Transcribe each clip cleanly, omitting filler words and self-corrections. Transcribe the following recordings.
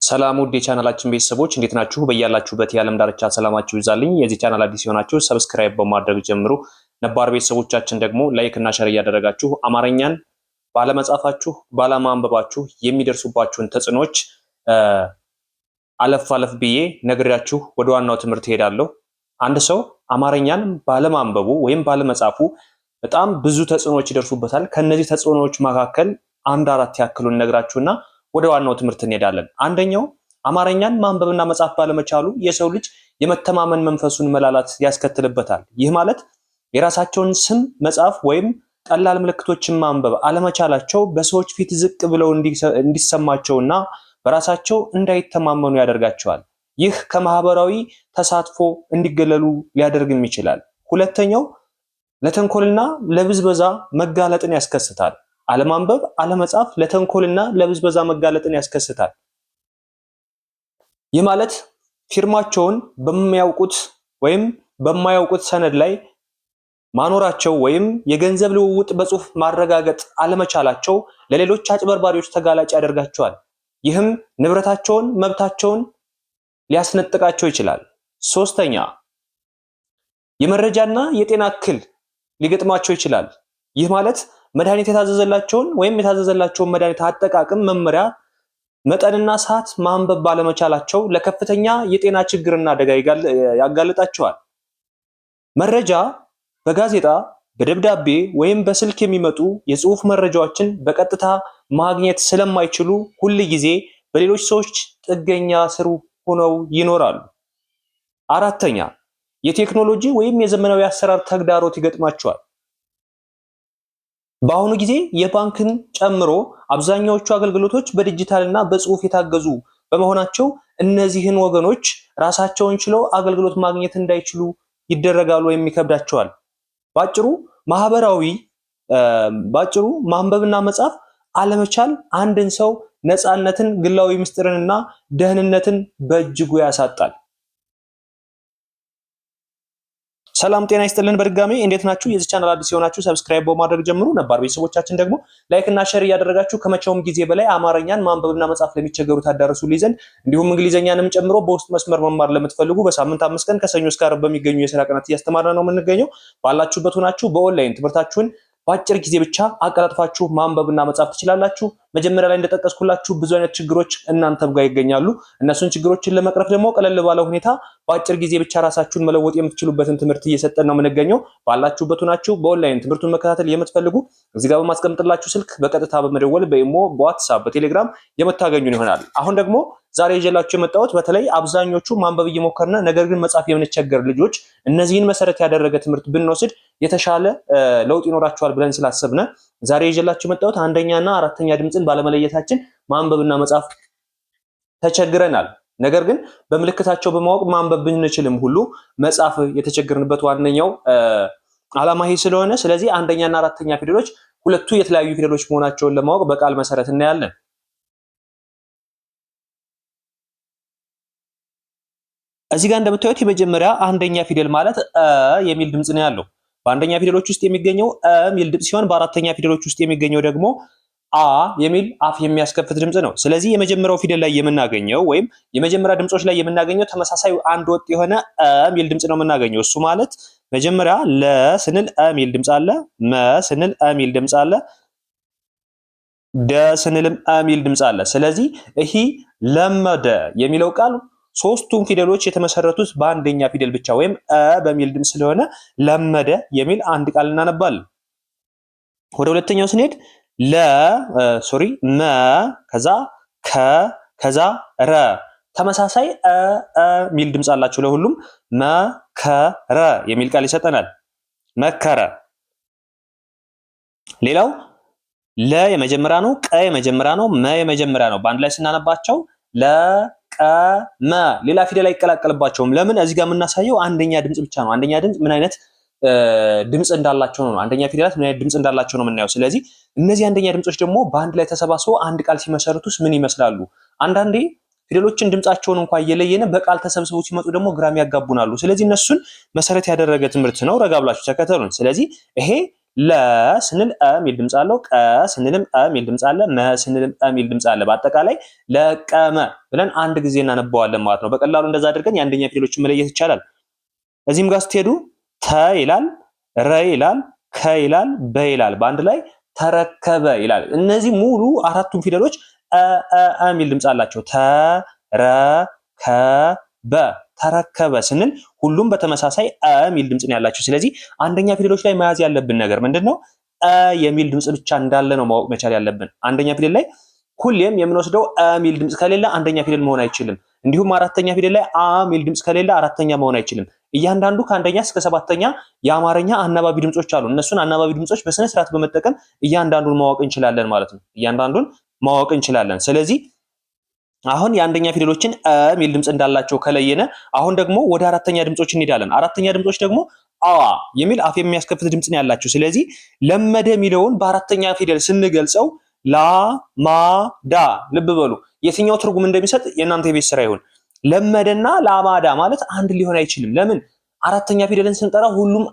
ሰላም ውድ የቻናላችን ቤተሰቦች እንዴት ናችሁ? በያላችሁበት የዓለም ዳርቻ ሰላማችሁ ይብዛልኝ። የዚህ ቻናል አዲስ የሆናችሁ ሰብስክራይብ በማድረግ ጀምሩ። ነባር ቤተሰቦቻችን ደግሞ ላይክ እና ሼር እያደረጋችሁ አማርኛን ባለመጻፋችሁ ባለማንበባችሁ የሚደርሱባችሁን ተጽዕኖች አለፍ አለፍ ብዬ ነግሬያችሁ ወደ ዋናው ትምህርት ሄዳለሁ። አንድ ሰው አማርኛን ባለማንበቡ ወይም ባለመጻፉ በጣም ብዙ ተጽዕኖች ይደርሱበታል። ከነዚህ ተጽዕኖች መካከል አንድ አራት ያክሉን ነግራችሁና ወደ ዋናው ትምህርት እንሄዳለን። አንደኛው አማርኛን ማንበብና መጻፍ ባለመቻሉ የሰው ልጅ የመተማመን መንፈሱን መላላት ያስከትልበታል። ይህ ማለት የራሳቸውን ስም መጻፍ ወይም ቀላል ምልክቶችን ማንበብ አለመቻላቸው በሰዎች ፊት ዝቅ ብለው እንዲሰማቸውና በራሳቸው እንዳይተማመኑ ያደርጋቸዋል። ይህ ከማህበራዊ ተሳትፎ እንዲገለሉ ሊያደርግም ይችላል። ሁለተኛው ለተንኮልና ለብዝበዛ መጋለጥን ያስከስታል። አለማንበብ አለመጻፍ ለተንኮልና ለብዝበዛ መጋለጥን ያስከስታል። ይህ ማለት ፊርማቸውን በሚያውቁት ወይም በማያውቁት ሰነድ ላይ ማኖራቸው ወይም የገንዘብ ልውውጥ በጽሁፍ ማረጋገጥ አለመቻላቸው ለሌሎች አጭበርባሪዎች ተጋላጭ ያደርጋቸዋል። ይህም ንብረታቸውን፣ መብታቸውን ሊያስነጥቃቸው ይችላል። ሶስተኛ የመረጃና የጤና እክል ሊገጥማቸው ይችላል። ይህ ማለት መድኃኒት የታዘዘላቸውን ወይም የታዘዘላቸውን መድኃኒት አጠቃቀም መመሪያ መጠንና ሰዓት ማንበብ ባለመቻላቸው ለከፍተኛ የጤና ችግርና አደጋ ያጋልጣቸዋል። መረጃ በጋዜጣ፣ በደብዳቤ ወይም በስልክ የሚመጡ የጽሁፍ መረጃዎችን በቀጥታ ማግኘት ስለማይችሉ ሁል ጊዜ በሌሎች ሰዎች ጥገኛ ስር ሆነው ይኖራሉ። አራተኛ የቴክኖሎጂ ወይም የዘመናዊ አሰራር ተግዳሮት ይገጥማቸዋል። በአሁኑ ጊዜ የባንክን ጨምሮ አብዛኛዎቹ አገልግሎቶች በዲጂታልና በጽሁፍ የታገዙ በመሆናቸው እነዚህን ወገኖች ራሳቸውን ችለው አገልግሎት ማግኘት እንዳይችሉ ይደረጋሉ ወይም ይከብዳቸዋል። ባጭሩ ማንበብና መጻፍ አለመቻል አንድን ሰው ነፃነትን፣ ግላዊ ምስጢርንና ደህንነትን በእጅጉ ያሳጣል። ሰላም ጤና ይስጥልን። በድጋሚ እንዴት ናችሁ? የዚህ ቻናል አዲስ የሆናችሁ ሰብስክራይብ በማድረግ ጀምሩ። ነባር ቤተሰቦቻችን ደግሞ ላይክ እና ሼር እያደረጋችሁ ከመቼውም ጊዜ በላይ አማርኛን ማንበብና መጻፍ ለሚቸገሩ ታዳርሱልኝ ዘንድ እንዲሁም እንግሊዘኛንም ጨምሮ በውስጥ መስመር መማር ለምትፈልጉ በሳምንት 5 ቀን ከሰኞ እስከ ዓርብ በሚገኙ የሥራ ቀናት እያስተማርን ነው የምንገኘው። ባላችሁበት ሆናችሁ በኦንላይን ትምህርታችሁን በአጭር ጊዜ ብቻ አቀላጥፋችሁ ማንበብና መጻፍ ትችላላችሁ። መጀመሪያ ላይ እንደጠቀስኩላችሁ ብዙ አይነት ችግሮች እናንተም ጋር ይገኛሉ። እነሱን ችግሮችን ለመቅረፍ ደግሞ ቀለል ባለ ሁኔታ በአጭር ጊዜ ብቻ ራሳችሁን መለወጥ የምትችሉበትን ትምህርት እየሰጠን ነው የምንገኘው። ባላችሁበት ሆናችሁ በኦንላይን ትምህርቱን መከታተል የምትፈልጉ እዚህ ጋር በማስቀምጥላችሁ ስልክ በቀጥታ በመደወል በኢሞ፣ በዋትስአፕ፣ በቴሌግራም የምታገኙን ይሆናል። አሁን ደግሞ ዛሬ ይዤላችሁ የመጣሁት በተለይ አብዛኞቹ ማንበብ እየሞከርና ነገር ግን መጻፍ የምንቸገር ልጆች እነዚህን መሰረት ያደረገ ትምህርት ብንወስድ የተሻለ ለውጥ ይኖራቸዋል ብለን ስላሰብነ ዛሬ ይዤላችሁ የመጣሁት አንደኛና አራተኛ ድምፅን ባለመለየታችን ማንበብና መጻፍ ተቸግረናል። ነገር ግን በምልክታቸው በማወቅ ማንበብ ብንችልም ሁሉ መጻፍ የተቸገርንበት ዋነኛው ዓላማ ይሄ ስለሆነ ስለዚህ አንደኛና አራተኛ ፊደሎች ሁለቱ የተለያዩ ፊደሎች መሆናቸውን ለማወቅ በቃል መሰረት እናያለን። እዚህ ጋር እንደምታዩት የመጀመሪያ አንደኛ ፊደል ማለት የሚል ድምጽ ነው ያለው። በአንደኛ ፊደሎች ውስጥ የሚገኘው የሚል ድምጽ ሲሆን በአራተኛ ፊደሎች ውስጥ የሚገኘው ደግሞ አ የሚል አፍ የሚያስከፍት ድምጽ ነው። ስለዚህ የመጀመሪያው ፊደል ላይ የምናገኘው ወይም የመጀመሪያ ድምጾች ላይ የምናገኘው ተመሳሳይ አንድ ወጥ የሆነ የሚል ድምጽ ነው የምናገኘው። እሱ ማለት መጀመሪያ ለ ስንል የሚል ድምጽ አለ፣ መ ስንል የሚል ድምጽ አለ፣ ደ ስንልም የሚል ድምጽ አለ። ስለዚህ ይሄ ለመደ የሚለው ቃል ሶስቱም ፊደሎች የተመሰረቱት በአንደኛ ፊደል ብቻ ወይም በሚል ድምጽ ስለሆነ ለመደ የሚል አንድ ቃል እናነባለን። ወደ ሁለተኛው ስንሄድ መ ከዛ ከ ከዛ ረ ተመሳሳይ ሚል ድምጽ አላቸው ለሁሉም። መከረ የሚል ቃል ይሰጠናል። መከረ። ሌላው ለ የመጀመሪያ ነው፣ ቀ የመጀመሪያ ነው፣ መ የመጀመሪያ ነው። በአንድ ላይ ስናነባቸው ለቀመ ሌላ ፊደል አይቀላቀልባቸውም። ለምን? እዚህ ጋር የምናሳየው አንደኛ ድምጽ ብቻ ነው። አንደኛ ድምጽ ምን አይነት ድምጽ እንዳላቸው ነው። አንደኛ ፊደላት ምን አይነት ድምጽ እንዳላቸው ነው የምናየው። ስለዚህ እነዚህ አንደኛ ድምጾች ደግሞ በአንድ ላይ ተሰባስበው አንድ ቃል ሲመሰርቱስ ምን ይመስላሉ? አንዳንዴ ፊደሎችን ድምጻቸውን እንኳን እየለየነ በቃል ተሰብስበው ሲመጡ ደግሞ ግራም ያጋቡናሉ። ስለዚህ እነሱን መሰረት ያደረገ ትምህርት ነው። ረጋ ብላችሁ ተከተሉን። ስለዚህ ይሄ ለ ስንል አ ሚል ድምጽ አለው። ቀ ስንልም አ ሚል ድምጽ አለ። መ ስንልም አ ሚል ድምጽ አለ። በአጠቃላይ ለቀመ ብለን አንድ ጊዜ እናነባዋለን ማለት ነው። በቀላሉ እንደዛ አድርገን የአንደኛ ፊደሎችን መለየት ይቻላል። እዚህም ጋር ስትሄዱ ተ ይላል፣ ረ ይላል፣ ከ ይላል፣ በ ይላል። በአንድ ላይ ተረከበ ይላል። እነዚህ ሙሉ አራቱም ፊደሎች አ ሚል ድምጽ አላቸው። ተ ረ ከ በ ተረከበ ስንል ሁሉም በተመሳሳይ አ ሚል ድምጽ ነው ያላቸው። ስለዚህ አንደኛ ፊደሎች ላይ መያዝ ያለብን ነገር ምንድነው? አ የሚል ድምጽ ብቻ እንዳለ ነው ማወቅ መቻል ያለብን። አንደኛ ፊደል ላይ ሁሌም የምንወስደው አ ሚል ድምጽ ከሌለ አንደኛ ፊደል መሆን አይችልም። እንዲሁም አራተኛ ፊደል ላይ አ ሚል ድምጽ ከሌለ አራተኛ መሆን አይችልም። እያንዳንዱ ከአንደኛ እስከ ሰባተኛ የአማርኛ አናባቢ ድምጾች አሉ። እነሱን አናባቢ ድምጾች በስነ ስርዓት በመጠቀም እያንዳንዱን ማወቅ እንችላለን ማለት ነው። እያንዳንዱን ማወቅ እንችላለን። ስለዚህ አሁን የአንደኛ ፊደሎችን አ ሚል ድምጽ እንዳላቸው ከለየነ አሁን ደግሞ ወደ አራተኛ ድምጾች እንሄዳለን። አራተኛ ድምጾች ደግሞ አ የሚል አፍ የሚያስከፍት ድምጽ ነው ያላቸው። ስለዚህ ለመደ የሚለውን በአራተኛ ፊደል ስንገልጸው ላ ማ ዳ። ልብ በሉ የትኛው ትርጉም እንደሚሰጥ የእናንተ የቤት ስራ ይሁን። ለመደና ላማዳ ማለት አንድ ሊሆን አይችልም። ለምን? አራተኛ ፊደልን ስንጠራ ሁሉም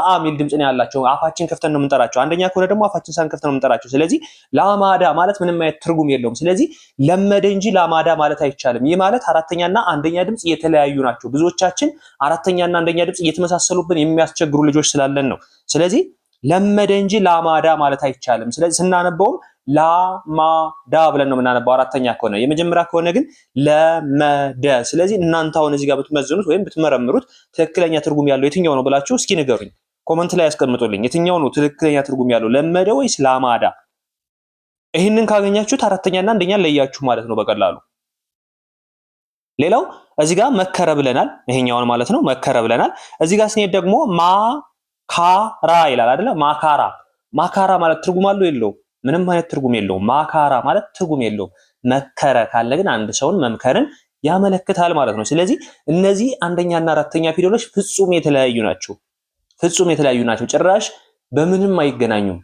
አ ሚል ድምጽ ነው ያላቸው። አፋችን ከፍተን ነው የምንጠራቸው። አንደኛ ከሆነ ደግሞ አፋችን ሳንከፍት ነው የምንጠራቸው። ስለዚህ ላማዳ ማለት ምንም አይነት ትርጉም የለውም። ስለዚህ ለመደ እንጂ ላማዳ ማለት አይቻልም። ይህ ማለት አራተኛና አንደኛ ድምጽ የተለያዩ ናቸው። ብዙዎቻችን አራተኛና አንደኛ ድምጽ እየተመሳሰሉብን የሚያስቸግሩ ልጆች ስላለን ነው። ስለዚህ ለመደ እንጂ ላማዳ ማለት አይቻልም። ስለዚህ ስናነበውም ላማዳ ብለን ነው የምናነባው አራተኛ ከሆነ። የመጀመሪያ ከሆነ ግን ለመደ። ስለዚህ እናንተ አሁን እዚህ ጋር ብትመዝኑት ወይም ብትመረምሩት ትክክለኛ ትርጉም ያለው የትኛው ነው ብላችሁ እስኪ ንገሩኝ፣ ኮመንት ላይ ያስቀምጡልኝ። የትኛው ነው ትክክለኛ ትርጉም ያለው ለመደ ወይስ ላማዳ? ይህንን ካገኛችሁት አራተኛና አንደኛ ለያችሁ ማለት ነው በቀላሉ። ሌላው እዚህ ጋር መከረ ብለናል፣ ይሄኛውን ማለት ነው መከረ ብለናል። እዚህ ጋር ስንሄድ ደግሞ ማካራ ይላል አይደለ? ማካራ። ማካራ ማለት ትርጉም አለው የለውም? ምንም አይነት ትርጉም የለውም። ማካራ ማለት ትርጉም የለውም። መከረ ካለ ግን አንድ ሰውን መምከርን ያመለክታል ማለት ነው። ስለዚህ እነዚህ አንደኛና አራተኛ ፊደሎች ፍጹም የተለያዩ ናቸው። ፍጹም የተለያዩ ናቸው። ጭራሽ በምንም አይገናኙም።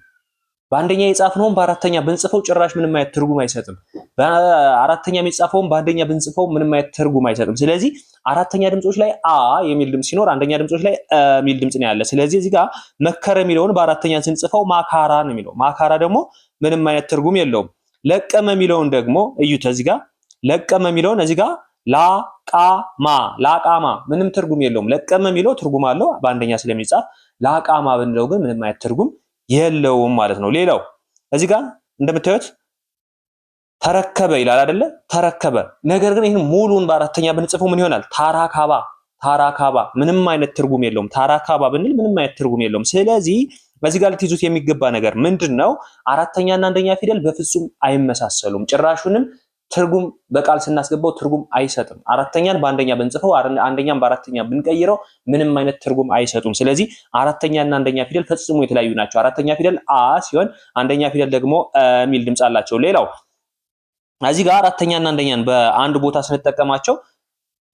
በአንደኛ የጻፍነውን በአራተኛ ብንጽፈው ጭራሽ ምንም አይነት ትርጉም አይሰጥም። በአራተኛ የሚጻፈውን በአንደኛ ብንጽፈው ምንም አይነት ትርጉም አይሰጥም። ስለዚህ አራተኛ ድምጾች ላይ አ የሚል ድምጽ ሲኖር አንደኛ ድምጾች ላይ የሚል ድምጽ ነው ያለ። ስለዚህ እዚህ ጋር መከረ የሚለውን በአራተኛ ስንጽፈው ማካራ ነው የሚለው። ማካራ ደግሞ ምንም አይነት ትርጉም የለውም። ለቀመ የሚለውን ደግሞ እዩት። እዚህ ጋር ለቀመ የሚለውን እዚህ ጋር ላቃማ፣ ላቃማ ምንም ትርጉም የለውም። ለቀመ የሚለው ትርጉም አለው በአንደኛ ስለሚጻፍ፣ ላቃማ ብንለው ግን ምንም አይነት ትርጉም የለውም ማለት ነው። ሌላው እዚህ ጋር እንደምታዩት ተረከበ ይላል አይደለ? ተረከበ። ነገር ግን ይህን ሙሉን በአራተኛ ብንጽፈው ምን ይሆናል? ታራካባ፣ ታራካባ ምንም አይነት ትርጉም የለውም። ታራካባ ብንል ምንም አይነት ትርጉም የለውም። ስለዚህ በዚህ ጋር ልትይዙት የሚገባ ነገር ምንድነው? አራተኛና አንደኛ ፊደል በፍጹም አይመሳሰሉም። ጭራሹንም ትርጉም በቃል ስናስገባው ትርጉም አይሰጥም። አራተኛን በአንደኛ ብንጽፈው አንደኛን በአራተኛ ብንቀይረው ምንም አይነት ትርጉም አይሰጡም። ስለዚህ አራተኛና አንደኛ ፊደል ፈጽሞ የተለያዩ ናቸው። አራተኛ ፊደል አ ሲሆን አንደኛ ፊደል ደግሞ ሚል ድምጽ አላቸው። ሌላው እዚህ ጋር አራተኛና አንደኛን በአንድ ቦታ ስንጠቀማቸው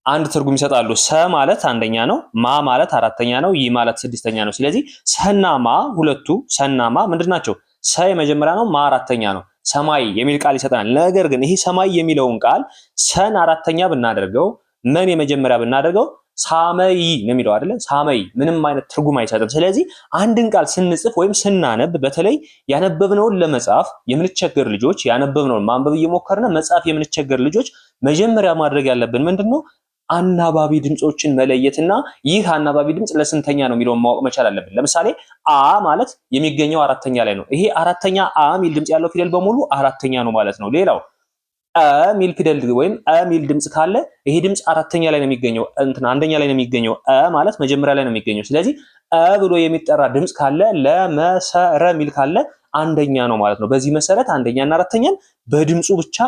አንድ ትርጉም ይሰጣሉ። ሰ ማለት አንደኛ ነው፣ ማ ማለት አራተኛ ነው፣ ይ ማለት ስድስተኛ ነው። ስለዚህ ሰና ማ ሁለቱ ሰና ማ ምንድናቸው? ሰ የመጀመሪያ ነው፣ ማ አራተኛ ነው። ሰማይ የሚል ቃል ይሰጠናል። ነገር ግን ይሄ ሰማይ የሚለውን ቃል ሰን አራተኛ ብናደርገው መን የመጀመሪያ ብናደርገው ሳመይ ነው የሚለው አይደለ? ሳመይ ምንም አይነት ትርጉም አይሰጥም። ስለዚህ አንድን ቃል ስንጽፍ ወይም ስናነብ በተለይ ያነበብነውን ለመጻፍ የምንቸገር ልጆች፣ ያነበብነውን ማንበብ እየሞከርነ መጻፍ የምንቸገር ልጆች መጀመሪያ ማድረግ ያለብን ምንድነው? አናባቢ ድምጾችን መለየትና ይህ አናባቢ ድምጽ ለስንተኛ ነው የሚለውን ማወቅ መቻል አለብን። ለምሳሌ አ ማለት የሚገኘው አራተኛ ላይ ነው። ይሄ አራተኛ አ ሚል ድምጽ ያለው ፊደል በሙሉ አራተኛ ነው ማለት ነው። ሌላው አ ሚል ፊደል ወይም አ ሚል ድምጽ ካለ ይሄ ድምጽ አራተኛ ላይ ነው የሚገኘው፣ አንደኛ ላይ ነው የሚገኘው። አ ማለት መጀመሪያ ላይ ነው የሚገኘው። ስለዚህ አ ብሎ የሚጠራ ድምጽ ካለ ለመሰረ ሚል ካለ አንደኛ ነው ማለት ነው። በዚህ መሰረት አንደኛና አራተኛን በድምጹ ብቻ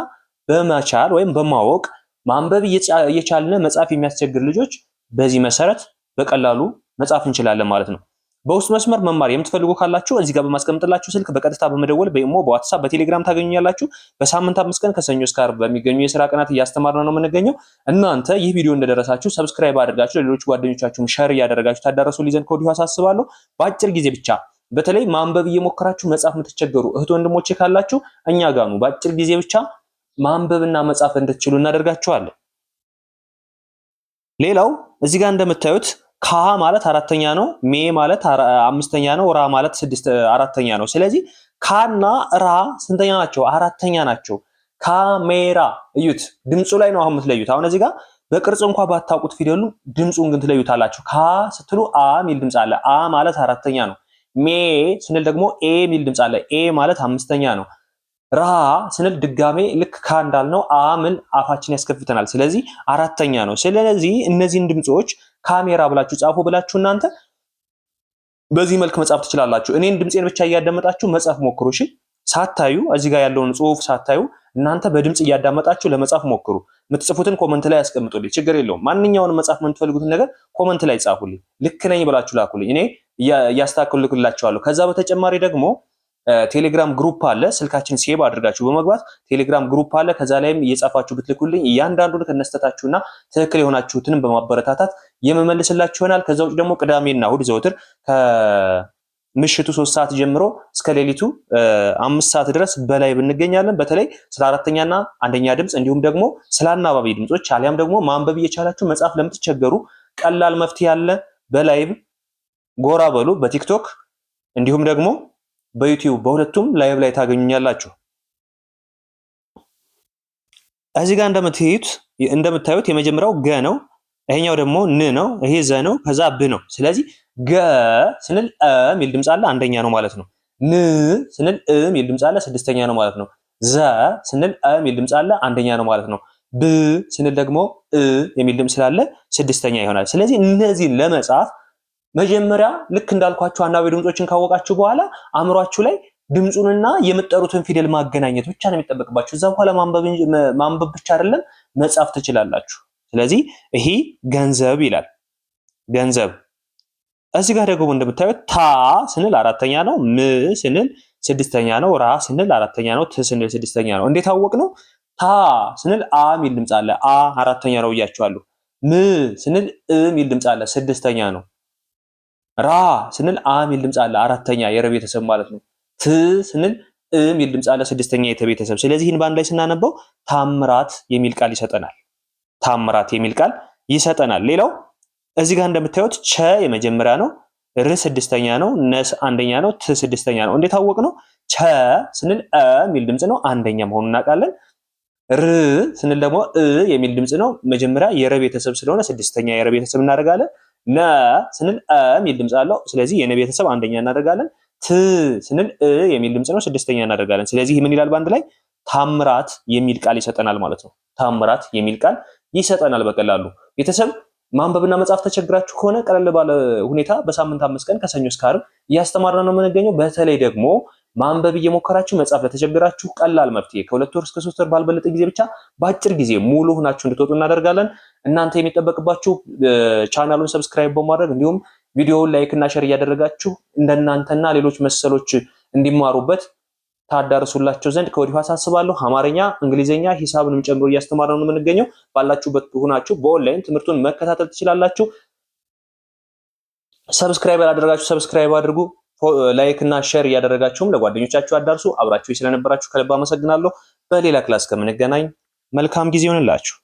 በመቻል ወይም በማወቅ ማንበብ እየቻልን መጻፍ የሚያስቸግር ልጆች በዚህ መሰረት በቀላሉ መጻፍ እንችላለን ማለት ነው። በውስጥ መስመር መማር የምትፈልጉ ካላችሁ እዚህ ጋር በማስቀምጥላችሁ ስልክ በቀጥታ በመደወል በኢሞ፣ በዋትስአፕ፣ በቴሌግራም ታገኙኛላችሁ። በሳምንት 5 ቀን ከሰኞ እስከ ዓርብ በሚገኙ የሥራ ቀናት እያስተማርን ነው የምንገኘው። እናንተ ይህ ቪዲዮ እንደደረሳችሁ ሰብስክራይብ አድርጋችሁ ለሌሎች ጓደኞቻችሁም ሼር እያደረጋችሁ ታዳርሱልኝ ዘንድ ከወዲሁ አሳስባለሁ። በአጭር ጊዜ ብቻ በተለይ ማንበብ እየሞከራችሁ መጻፍ የምትቸገሩ እህት ወንድሞቼ ካላችሁ እኛ ጋር ነው። በአጭር ጊዜ ብቻ ማንበብና መጻፍ እንድትችሉ እናደርጋችኋለን። ሌላው እዚህ ጋር እንደምታዩት ካ ማለት አራተኛ ነው። ሜ ማለት አምስተኛ ነው። ራ ማለት አራተኛ ነው። ስለዚህ ካና ራ ስንተኛ ናቸው? አራተኛ ናቸው። ካሜራ እዩት። ድምፁ ላይ ነው አሁን የምትለዩት። አሁን እዚህ ጋር በቅርጽ እንኳን ባታውቁት ፊደሉ ድምፁን ግን ትለዩታላችሁ። ካ ስትሉ አ ሚል ድምፅ አለ። አ ማለት አራተኛ ነው። ሜ ስንል ደግሞ ኤ ሚል ድምፅ አለ። ኤ ማለት አምስተኛ ነው። ራ ስንል ድጋሜ ልክ ካ እንዳልነው አ ምን አፋችን ያስከፍተናል። ስለዚህ አራተኛ ነው። ስለዚህ እነዚህን ድምፆች ካሜራ ብላችሁ ጻፉ ብላችሁ እናንተ በዚህ መልክ መጻፍ ትችላላችሁ። እኔን ድምፄን ብቻ እያዳመጣችሁ መጻፍ ሞክሩ። እሺ፣ ሳታዩ እዚህ ጋር ያለውን ጽሁፍ ሳታዩ እናንተ በድምጽ እያዳመጣችሁ ለመጻፍ ሞክሩ። የምትጽፉትን ኮመንት ላይ ያስቀምጡልኝ፣ ችግር የለውም። ማንኛውንም መጻፍ የምትፈልጉትን ነገር ኮመንት ላይ ጻፉልኝ። ልክ ነኝ ብላችሁ ላኩልኝ፣ እኔ እያስተካክልላችኋለሁ። ከዛ በተጨማሪ ደግሞ ቴሌግራም ግሩፕ አለ። ስልካችን ሴቭ አድርጋችሁ በመግባት ቴሌግራም ግሩፕ አለ። ከዛ ላይም እየጻፋችሁ ብትልኩልኝ እያንዳንዱን ከነስተታችሁና ትክክል የሆናችሁትን በማበረታታት የመመልስላችሁ ይሆናል። ከዛ ውጭ ደግሞ ቅዳሜና እሁድ ዘውትር ከምሽቱ 3 ሰዓት ጀምሮ እስከ ሌሊቱ 5 ሰዓት ድረስ በላይ እንገኛለን። በተለይ ስለ አራተኛና አንደኛ ድምፅ እንዲሁም ደግሞ ስለ አናባቢ ድምጾች አሊያም ደግሞ ማንበብ እየቻላችሁ መጻፍ ለምትቸገሩ ቀላል መፍትሄ አለ። በላይቭ ጎራ በሉ። በቲክቶክ እንዲሁም ደግሞ በዩቲዩብ በሁለቱም ላይቭ ላይ ታገኙኛላችሁ። እዚህ ጋር እንደምታዩት የመጀመሪያው ገ ነው። ይሄኛው ደግሞ ን ነው። ይሄ ዘ ነው። ከዛ ብ ነው። ስለዚህ ገ ስንል እ ሚል ድምፅ አለ፣ አንደኛ ነው ማለት ነው። ን ስንል እ ሚል ድምፅ አለ፣ ስድስተኛ ነው ማለት ነው። ዘ ስንል እ ሚል ድምፅ አለ፣ አንደኛ ነው ማለት ነው። ብ ስንል ደግሞ እ የሚል ድምፅ ስላለ ስድስተኛ ይሆናል። ስለዚህ እነዚህን ለመጻፍ መጀመሪያ ልክ እንዳልኳችሁ አናባቢ ድምጾችን ካወቃችሁ በኋላ አእምሯችሁ ላይ ድምጹንና የምትጠሩትን ፊደል ማገናኘት ብቻ ነው የሚጠበቅባችሁ። እዛ በኋላ ማንበብ ብቻ አይደለም መጻፍ ትችላላችሁ። ስለዚህ ይሄ ገንዘብ ይላል። ገንዘብ። እዚህ ጋር ደግሞ እንደምታዩት ታ ስንል አራተኛ ነው። ም ስንል ስድስተኛ ነው። ራ ስንል አራተኛ ነው። ት ስንል ስድስተኛ ነው። እንዴት አወቅ ነው? ታ ስንል አ ሚል ድምፅ አለ። አ አራተኛ ነው ብያችኋለሁ። ም ስንል እ ሚል ድምፅ አለ፣ ስድስተኛ ነው። ራ ስንል አ ሚል ድምፅ አለ፣ አራተኛ የረ ቤተሰብ ማለት ነው። ት ስንል እ ሚል ድምፅ አለ፣ ስድስተኛ የተ ቤተሰብ። ስለዚህ ይህን በአንድ ላይ ስናነበው ታምራት የሚል ቃል ይሰጠናል። ታምራት የሚል ቃል ይሰጠናል። ሌላው እዚህ ጋር እንደምታዩት ቸ የመጀመሪያ ነው። ር ስድስተኛ ነው። ነስ አንደኛ ነው። ት ስድስተኛ ነው። እንዴት አወቅ ነው? ቸ ስንል እ ሚል ድምፅ ነው፣ አንደኛ መሆኑን እናውቃለን። ር ስንል ደግሞ እ የሚል ድምፅ ነው፣ መጀመሪያ የረ ቤተሰብ ስለሆነ ስድስተኛ የረ ቤተሰብ እናደርጋለን። ነ ስንል እ የሚል ድምፅ አለው፣ ስለዚህ የነ ቤተሰብ አንደኛ እናደርጋለን። ት ስንል እ የሚል ድምፅ ነው፣ ስድስተኛ እናደርጋለን። ስለዚህ ምን ይላል በአንድ ላይ? ታምራት የሚል ቃል ይሰጠናል ማለት ነው። ታምራት የሚል ቃል ይሰጠናል በቀላሉ። ቤተሰብ ማንበብና መጻፍ ተቸግራችሁ ከሆነ ቀለል ባለ ሁኔታ በሳምንት 5 ቀን ከሰኞ እስከ ዓርብ እያስተማርን ነው የምንገኘው። በተለይ ደግሞ ማንበብ እየሞከራችሁ መጻፍ ለተቸገራችሁ ቀላል መፍትሄ ከ2 ወር እስከ 3 ወር ባልበለጠ ጊዜ ብቻ በአጭር ጊዜ ሙሉ ሆናችሁ እንድትወጡ እናደርጋለን። እናንተ የሚጠበቅባችሁ ቻናሉን ሰብስክራይብ በማድረግ እንዲሁም ቪዲዮውን ላይክ እና ሼር እያደረጋችሁ እንደናንተና ሌሎች መሰሎች እንዲማሩበት ታዳርሱላቸው ዘንድ ከወዲሁ አሳስባለሁ። አማርኛ፣ እንግሊዘኛ፣ ሂሳብንም ጨምሮ እያስተማርን ነው የምንገኘው። ባላችሁበት ሆናችሁ በኦንላይን ትምህርቱን መከታተል ትችላላችሁ። ሰብስክራይብ ያላደረጋችሁ ሰብስክራይብ አድርጉ። ላይክ እና ሼር እያደረጋችሁም ለጓደኞቻችሁ አዳርሱ። አብራችሁ ስለነበራችሁ ከልብ አመሰግናለሁ። በሌላ ክላስ ከምንገናኝ መልካም ጊዜ ይሆንላችሁ።